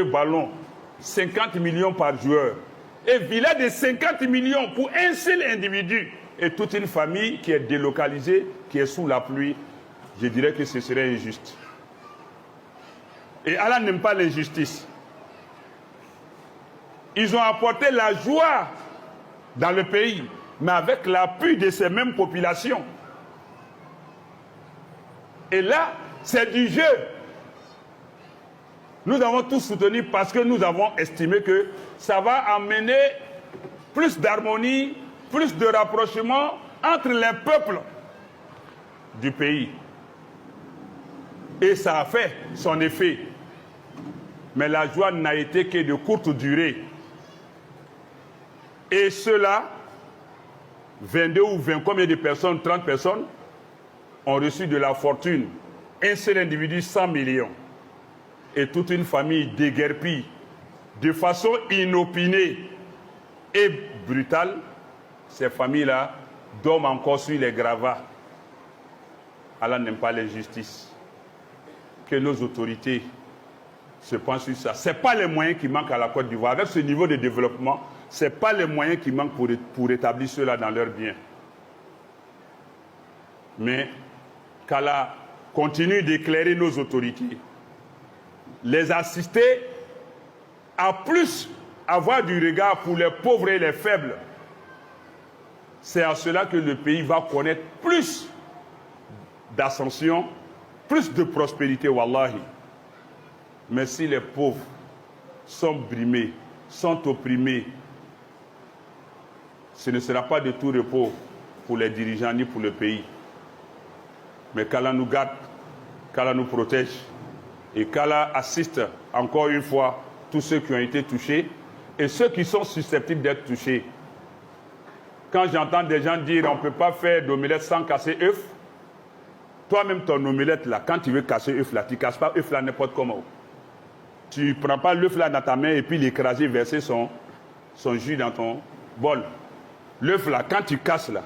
ballon, 50 millions par joueur. Et villa de 50 millions pour un seul individu. Et toute une famille qui est délocalisée, qui est sous la pluie. Je dirais que ce serait injuste. Et Allah n'aime pas l'injustice. Ils ont apporté la joie dans le pays, mais avec l'appui de ces mêmes populations. Et là, c'est du jeu. Nous avons tous soutenu parce que nous avons estimé que ça va amener plus d'harmonie, plus de rapprochement entre les peuples du pays. Et ça a fait son effet. Mais la joie n'a été que de courte durée. Et ceux-là, 22 ou 20, combien de personnes, 30 personnes, ont reçu de la fortune. Un seul individu, 100 millions. Et toute une famille déguerpie, de façon inopinée et brutale, ces familles-là dorment encore sur les gravats. Allah n'aime pas l'injustice. Que nos autorités se penchent sur ça. Ce n'est pas les moyens qui manquent à la Côte d'Ivoire. Avec ce niveau de développement, ce n'est pas les moyens qui manquent pour établir cela dans leurs biens. Mais qu'Allah continue d'éclairer nos autorités, les assister à plus avoir du regard pour les pauvres et les faibles. C'est à cela que le pays va connaître plus d'ascension, plus de prospérité, wallahi. Mais si les pauvres sont brimés, sont opprimés, ce ne sera pas de tout repos pour les dirigeants ni pour le pays. Mais qu'Allah nous garde, qu'Allah nous protège et qu'Allah assiste encore une fois tous ceux qui ont été touchés et ceux qui sont susceptibles d'être touchés. Quand j'entends des gens dire on ne peut pas faire d'omelette sans casser œuf, toi-même ton omelette là, quand tu veux casser œuf là, tu ne casses pas œuf là n'importe comment. Tu ne prends pas l'œuf là dans ta main et puis l'écraser, verser son jus dans ton bol. L'œuf là, quand tu casses là,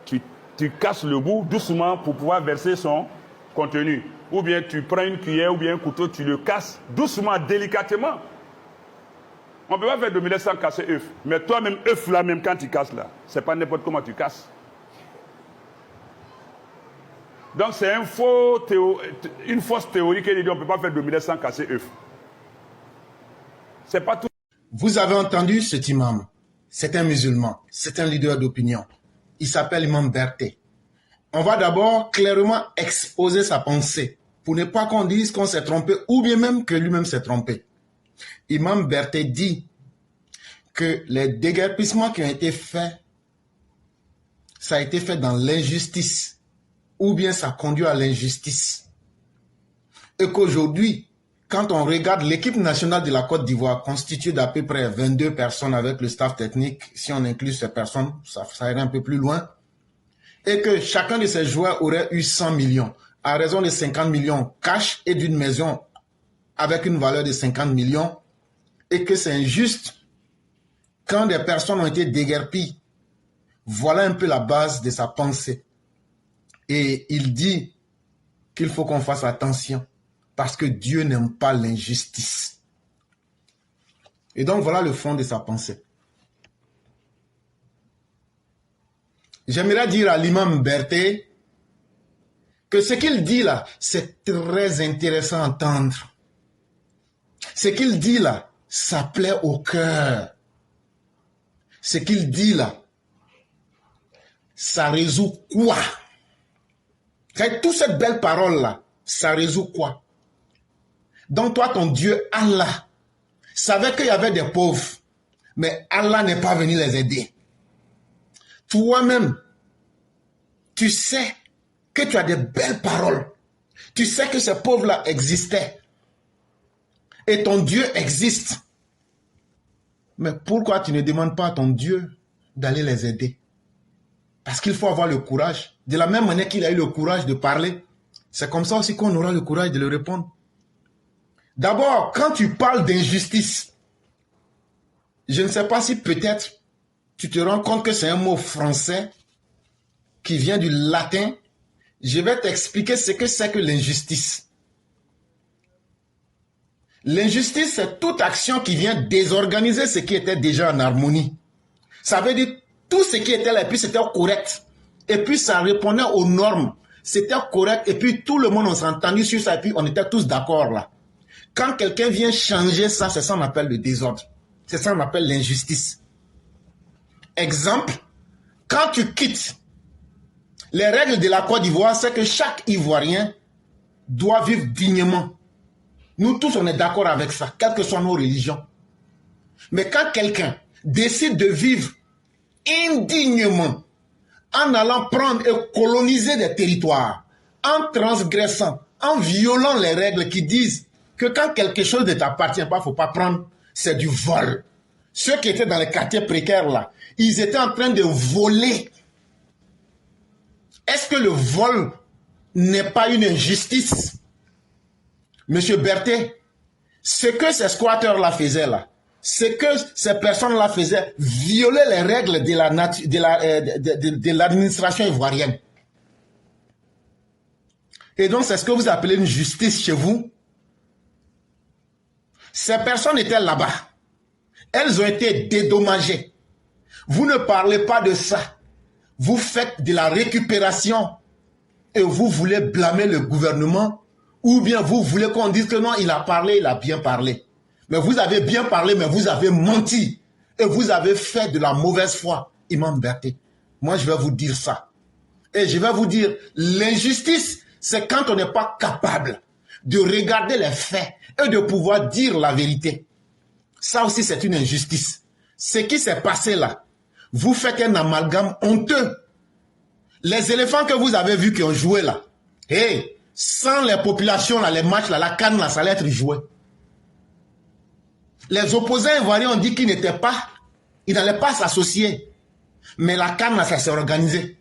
tu casses le bout doucement pour pouvoir verser son contenu. Ou bien tu prends une cuillère ou bien un couteau, tu le casses doucement, délicatement. On ne peut pas faire d'omelette sans casser œuf. Mais toi-même, œuf là, même quand tu casses là, c'est pas n'importe comment tu casses. Donc c'est une fausse théorie qui dit on ne peut pas faire d'omelette sans casser œuf. C'est pas tout. Vous avez entendu cet imam. C'est un musulman. C'est un leader d'opinion. Il s'appelle Imam Berté. On va d'abord clairement exposer sa pensée pour ne pas qu'on dise qu'on s'est trompé ou bien même que lui-même s'est trompé. Imam Berté dit que les déguerpissements qui ont été faits, ça a été fait dans l'injustice ou bien ça conduit à l'injustice. Et qu'aujourd'hui, quand on regarde l'équipe nationale de la Côte d'Ivoire constituée d'à peu près 22 personnes avec le staff technique, si on inclut ces personnes, ça irait un peu plus loin, et que chacun de ces joueurs aurait eu 100 millions, à raison de 50 millions cash et d'une maison avec une valeur de 50 millions, et que c'est injuste quand des personnes ont été déguerpies. Voilà un peu la base de sa pensée. Et il dit qu'il faut qu'on fasse attention parce que Dieu n'aime pas l'injustice. Et donc voilà le fond de sa pensée. J'aimerais dire à l'imam Berté que ce qu'il dit là, c'est très intéressant à entendre. Ce qu'il dit là, ça plaît au cœur. Ce qu'il dit là, ça résout quoi? Toutes ces belles paroles là, ça résout quoi? Donc toi, ton Dieu, Allah, savait qu'il y avait des pauvres, mais Allah n'est pas venu les aider. Toi-même, tu sais que tu as des belles paroles. Tu sais que ces pauvres-là existaient. Et ton Dieu existe. Mais pourquoi tu ne demandes pas à ton Dieu d'aller les aider? Parce qu'il faut avoir le courage. De la même manière qu'il a eu le courage de parler, c'est comme ça aussi qu'on aura le courage de le répondre. D'abord, quand tu parles d'injustice, je ne sais pas si peut-être tu te rends compte que c'est un mot français qui vient du latin. Je vais t'expliquer ce que c'est que l'injustice. L'injustice, c'est toute action qui vient désorganiser ce qui était déjà en harmonie. Ça veut dire tout ce qui était là, et puis c'était correct. Et puis ça répondait aux normes. C'était correct, et puis tout le monde, on s'est entendu sur ça, et puis on était tous d'accord là. Quand quelqu'un vient changer ça, c'est ça qu'on appelle le désordre. C'est ça qu'on appelle l'injustice. Exemple, quand tu quittes, les règles de la Côte d'Ivoire, c'est que chaque Ivoirien doit vivre dignement. Nous tous, on est d'accord avec ça, quelles que soient nos religions. Mais quand quelqu'un décide de vivre indignement, en allant prendre et coloniser des territoires, en transgressant, en violant les règles qui disent que quand quelque chose ne t'appartient pas, il ne faut pas prendre, c'est du vol. Ceux qui étaient dans les quartiers précaires là, ils étaient en train de voler. Est-ce que le vol n'est pas une injustice? Monsieur Berthet, ce que ces squatteurs-là faisaient là, ce que ces personnes-là faisaient, violer les règles de l'administration ivoirienne. Et donc, c'est ce que vous appelez une justice chez vous. Ces personnes étaient là-bas. Elles ont été dédommagées. Vous ne parlez pas de ça. Vous faites de la récupération et vous voulez blâmer le gouvernement ou bien vous voulez qu'on dise que non, il a parlé, il a bien parlé. Mais vous avez bien parlé, mais vous avez menti. Et vous avez fait de la mauvaise foi. Imam Berthet, moi je vais vous dire ça. Et je vais vous dire, l'injustice, c'est quand on n'est pas capable de regarder les faits et de pouvoir dire la vérité. Ça aussi, c'est une injustice. Ce qui s'est passé là, vous faites un amalgame honteux. Les éléphants que vous avez vus qui ont joué là, hey, sans les populations là, les matchs là, la CAN là, ça allait être joué. Les opposants ivoiriens ont dit qu'ils n'allaient pas s'associer. Mais la CAN là, ça s'est organisé.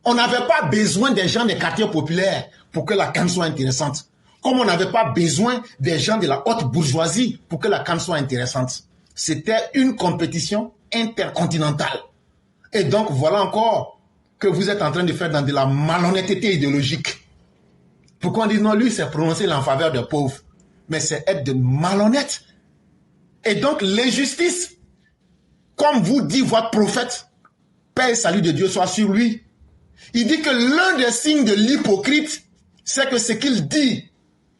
On n'avait pas besoin des gens des quartiers populaires pour que la CAN soit intéressante. Comme on n'avait pas besoin des gens de la haute bourgeoisie pour que la CAN soit intéressante. C'était une compétition intercontinentale. Et donc, voilà encore que vous êtes en train de faire dans de la malhonnêteté idéologique. Pourquoi on dit non, lui s'est prononcé en faveur des pauvres. Mais c'est être de malhonnête. Et donc, l'injustice, comme vous dit votre prophète, paix et salut de Dieu soit sur lui. Il dit que l'un des signes de l'hypocrite, c'est que ce qu'il dit,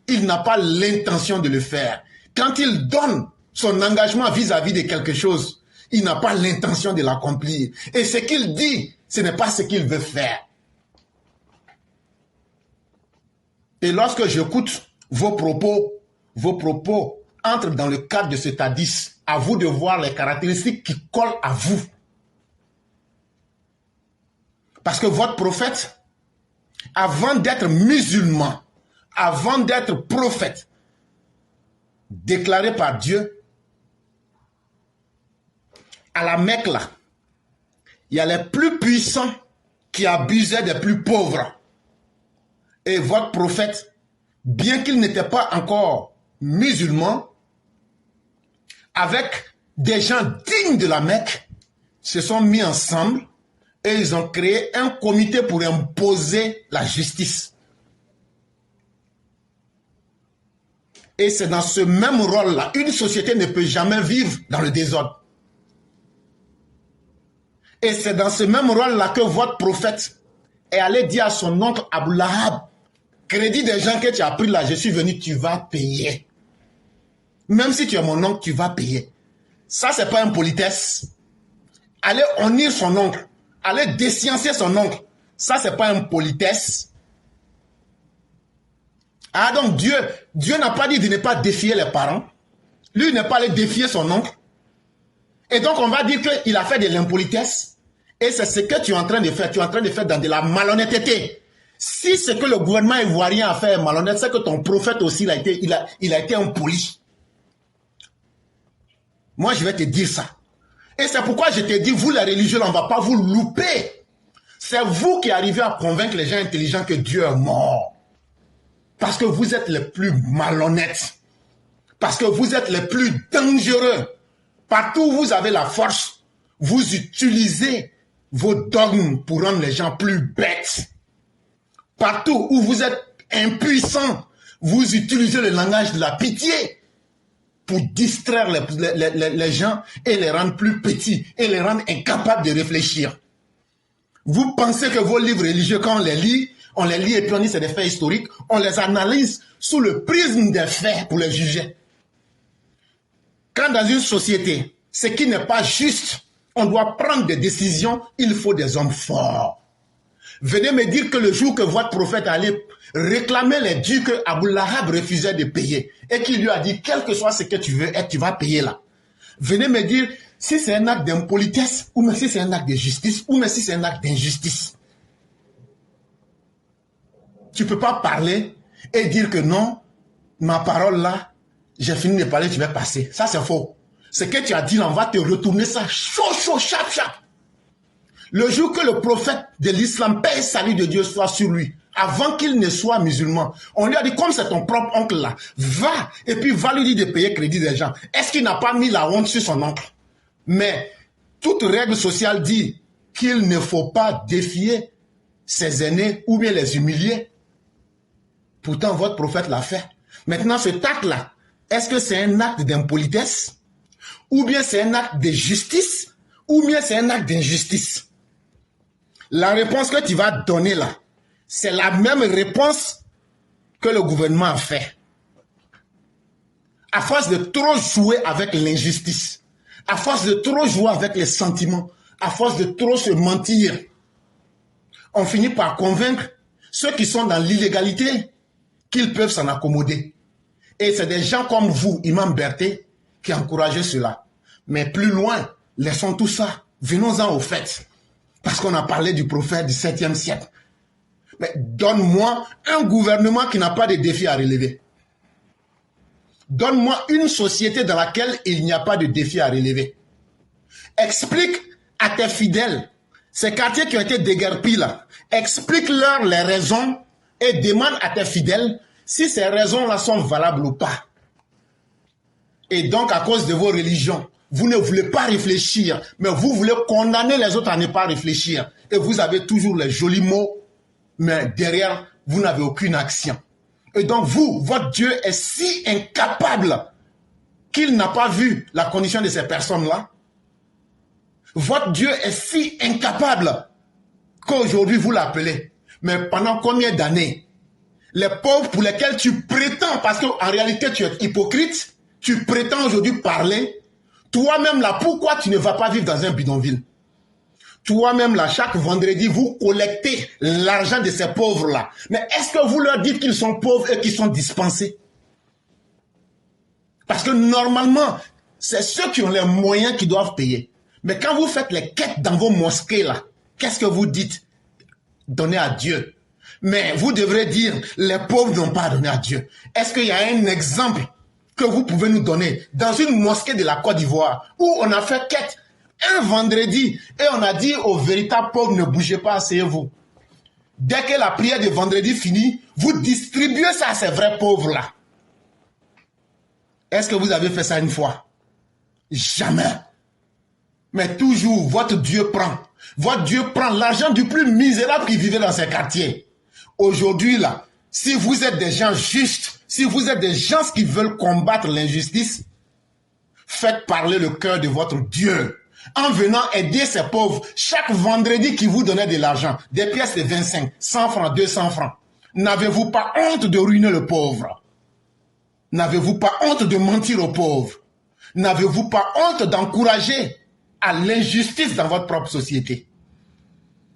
il n'a pas l'intention de le faire. Quand il donne son engagement vis-à-vis de quelque chose, il n'a pas l'intention de l'accomplir. Et ce qu'il dit, ce n'est pas ce qu'il veut faire. Et lorsque j'écoute vos propos entrent dans le cadre de cet hadith. À vous de voir les caractéristiques qui collent à vous. Parce que votre prophète, avant d'être musulman, avant d'être prophète, déclaré par Dieu, à la Mecque là, il y a les plus puissants qui abusaient des plus pauvres. Et votre prophète, bien qu'il n'était pas encore musulman, avec des gens dignes de la Mecque, se sont mis ensemble et ils ont créé un comité pour imposer la justice. Et c'est dans ce même rôle-là, une société ne peut jamais vivre dans le désordre. Et c'est dans ce même rôle-là que votre prophète est allé dire à son oncle Abou Lahab, crédit des gens que tu as pris là, je suis venu, tu vas payer. Même si tu es mon oncle, tu vas payer. Ça, c'est pas une politesse. Aller honnir son oncle, aller déciencer son oncle, ça, c'est pas une politesse. Ah donc Dieu n'a pas dit de ne pas défier les parents. Lui, il n'est pas allé défier son oncle. Et donc, on va dire qu'il a fait de l'impolitesse. Et c'est ce que tu es en train de faire. Tu es en train de faire dans de la malhonnêteté. Si ce que le gouvernement ivoirien a fait est malhonnête, c'est que ton prophète aussi, il a été impoli. Moi, je vais te dire ça. Et c'est pourquoi je te dis, vous les religieux, on ne va pas vous louper. C'est vous qui arrivez à convaincre les gens intelligents que Dieu est mort. Parce que vous êtes les plus malhonnêtes. Parce que vous êtes les plus dangereux. Partout où vous avez la force, vous utilisez vos dogmes pour rendre les gens plus bêtes. Partout où vous êtes impuissants, vous utilisez le langage de la pitié pour distraire les gens et les rendre plus petits et les rendre incapables de réfléchir. Vous pensez que vos livres religieux, quand on les lit et puis on dit c'est des faits historiques, on les analyse sous le prisme des faits pour les juger. Quand dans une société, ce qui n'est pas juste, on doit prendre des décisions, il faut des hommes forts. Venez me dire que le jour que votre prophète allait réclamer les dûs que Abu Lahab refusait de payer et qu'il lui a dit, quel que soit ce que tu veux, et tu vas payer là. Venez me dire si c'est un acte d'impolitesse ou même si c'est un acte de justice ou même si c'est un acte d'injustice. Tu ne peux pas parler et dire que non, ma parole là, j'ai fini de parler, tu vas passer. Ça c'est faux. Ce que tu as dit là, on va te retourner ça chaud, chap. Le jour que le prophète de l'islam, paix et salut de Dieu soit sur lui, avant qu'il ne soit musulman, on lui a dit, comme c'est ton propre oncle là, va et puis va lui dire de payer crédit des gens. Est-ce qu'il n'a pas mis la honte sur son oncle? Mais toute règle sociale dit qu'il ne faut pas défier ses aînés ou bien les humilier. Pourtant, votre prophète l'a fait. Maintenant, cet acte-là, est-ce que c'est un acte d'impolitesse? Ou bien c'est un acte de justice? Ou bien c'est un acte d'injustice? La réponse que tu vas donner là, c'est la même réponse que le gouvernement a fait. À force de trop jouer avec l'injustice, à force de trop jouer avec les sentiments, à force de trop se mentir, on finit par convaincre ceux qui sont dans l'illégalité qu'ils peuvent s'en accommoder. Et c'est des gens comme vous, Imam Berté, qui encouragez cela. Mais plus loin, laissons tout ça. Venons-en au fait. Parce qu'on a parlé du prophète du 7e siècle. Mais donne-moi un gouvernement qui n'a pas de défis à relever. Donne-moi une société dans laquelle il n'y a pas de défis à relever. Explique à tes fidèles, ces quartiers qui ont été déguerpis là, explique-leur les raisons et demande à tes fidèles si ces raisons-là sont valables ou pas. Et donc, à cause de vos religions, vous ne voulez pas réfléchir, mais vous voulez condamner les autres à ne pas réfléchir. Et vous avez toujours les jolis mots, mais derrière, vous n'avez aucune action. Et donc, vous, votre Dieu est si incapable qu'il n'a pas vu la condition de ces personnes-là. Votre Dieu est si incapable qu'aujourd'hui, vous l'appelez. Mais pendant combien d'années, les pauvres pour lesquels tu prétends, parce qu'en réalité, tu es hypocrite, tu prétends aujourd'hui parler, toi-même là, pourquoi tu ne vas pas vivre dans un bidonville? Toi-même là, chaque vendredi, vous collectez l'argent de ces pauvres-là. Mais est-ce que vous leur dites qu'ils sont pauvres et qu'ils sont dispensés? Parce que normalement, c'est ceux qui ont les moyens qui doivent payer. Mais quand vous faites les quêtes dans vos mosquées là, qu'est-ce que vous dites? Donnez à Dieu. Mais vous devrez dire, les pauvres n'ont pas donné à Dieu. Est-ce qu'il y a un exemple que vous pouvez nous donner dans une mosquée de la Côte d'Ivoire où on a fait quête un vendredi et on a dit aux véritables pauvres, ne bougez pas, asseyez-vous. Dès que la prière de vendredi finit, vous distribuez ça à ces vrais pauvres-là. Est-ce que vous avez fait ça une fois? Jamais. Mais toujours, votre Dieu prend. Votre Dieu prend l'argent du plus misérable qui vivait dans ces quartiers. Aujourd'hui, là, si vous êtes des gens justes, si vous êtes des gens qui veulent combattre l'injustice, faites parler le cœur de votre Dieu. En venant aider ces pauvres, chaque vendredi qui vous donnait de l'argent, des pièces de 25, 100 francs, 200 francs, n'avez-vous pas honte de ruiner le pauvre? N'avez-vous pas honte de mentir aux pauvres? N'avez-vous pas honte d'encourager à l'injustice dans votre propre société?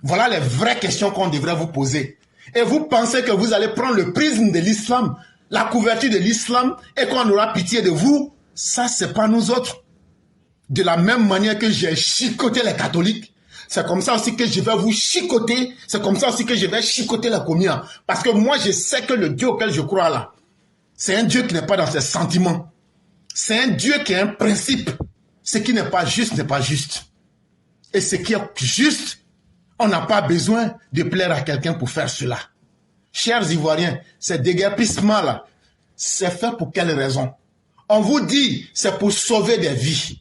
Voilà les vraies questions qu'on devrait vous poser. Et vous pensez que vous allez prendre le prisme de l'islam, la couverture de l'islam, et qu'on aura pitié de vous? Ça, c'est pas nous autres. De la même manière que j'ai chicoté les catholiques, c'est comme ça aussi que je vais vous chicoter, c'est comme ça aussi que je vais chicoter la communion. Parce que moi, je sais que le Dieu auquel je crois là, c'est un Dieu qui n'est pas dans ses sentiments. C'est un Dieu qui a un principe. Ce qui n'est pas juste n'est pas juste. Et ce qui est juste, on n'a pas besoin de plaire à quelqu'un pour faire cela. Chers Ivoiriens, ces déguerpissements-là, c'est fait pour quelle raison? On vous dit, c'est pour sauver des vies.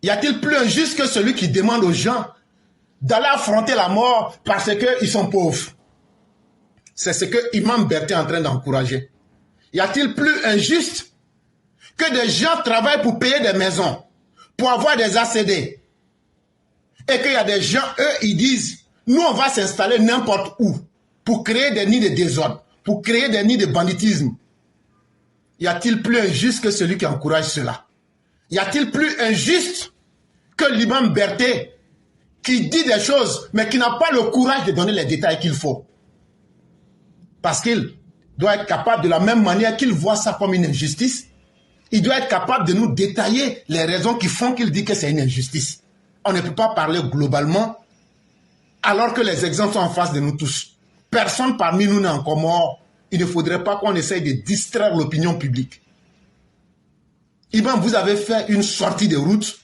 Y a-t-il plus injuste que celui qui demande aux gens d'aller affronter la mort parce qu'ils sont pauvres? C'est ce que Imam Berté est en train d'encourager. Y a-t-il plus injuste que des gens travaillent pour payer des maisons, pour avoir des ACD. Et qu'il y a des gens, eux, ils disent, nous, on va s'installer n'importe où pour créer des nids de désordre, pour créer des nids de banditisme. Y a-t-il plus injuste que celui qui encourage cela? Y a-t-il plus injuste que l'imam Berthet qui dit des choses, mais qui n'a pas le courage de donner les détails qu'il faut? Parce qu'il doit être capable, de la même manière qu'il voit ça comme une injustice, il doit être capable de nous détailler les raisons qui font qu'il dit que c'est une injustice. On ne peut pas parler globalement alors que les exemples sont en face de nous tous. Personne parmi nous n'est encore mort. Il ne faudrait pas qu'on essaye de distraire l'opinion publique. Imam, vous avez fait une sortie de route.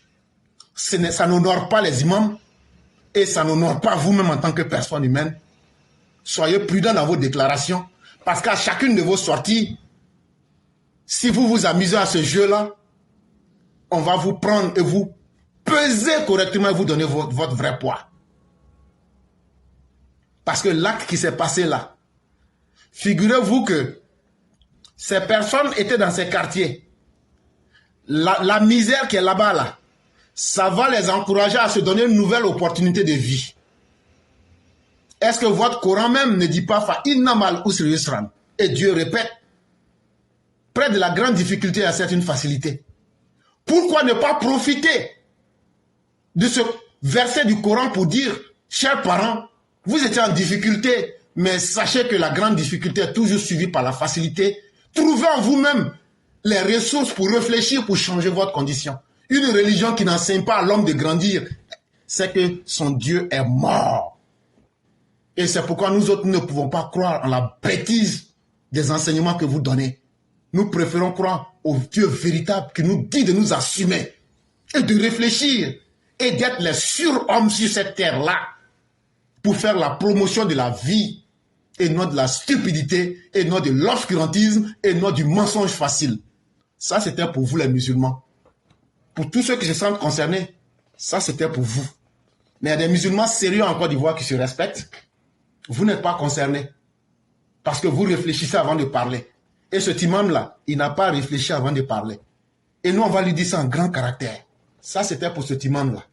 Ça n'honore pas les imams et ça n'honore pas vous-même en tant que personne humaine. Soyez prudents dans vos déclarations parce qu'à chacune de vos sorties, si vous vous amusez à ce jeu-là, on va vous prendre et vous peser correctement et vous donner votre vrai poids. Parce que l'acte qui s'est passé là, figurez-vous que ces personnes étaient dans ces quartiers. La misère qui est là-bas, là, ça va les encourager à se donner une nouvelle opportunité de vie. Est-ce que votre Coran même ne dit pas « Fa'inna mal usri yusran » et Dieu répète, près de la grande difficulté, il y a certaines facilités. Pourquoi ne pas profiter de ce verset du Coran pour dire, chers parents, vous étiez en difficulté, mais sachez que la grande difficulté est toujours suivie par la facilité. Trouvez en vous-même les ressources pour réfléchir, pour changer votre condition. Une religion qui n'enseigne pas à l'homme de grandir, c'est que son Dieu est mort. Et c'est pourquoi nous autres, nous ne pouvons pas croire en la bêtise des enseignements que vous donnez. Nous préférons croire au Dieu véritable qui nous dit de nous assumer et de réfléchir et d'être les surhommes sur cette terre-là pour faire la promotion de la vie et non de la stupidité et non de l'obscurantisme et non du mensonge facile. Ça, c'était pour vous les musulmans. Pour tous ceux qui se sentent concernés, ça, c'était pour vous. Mais il y a des musulmans sérieux en Côte d'Ivoire qui se respectent. Vous n'êtes pas concernés parce que vous réfléchissez avant de parler. Et cet imam-là, il n'a pas réfléchi avant de parler. Et nous, on va lui dire ça en grand caractère. Ça, c'était pour cet imam-là.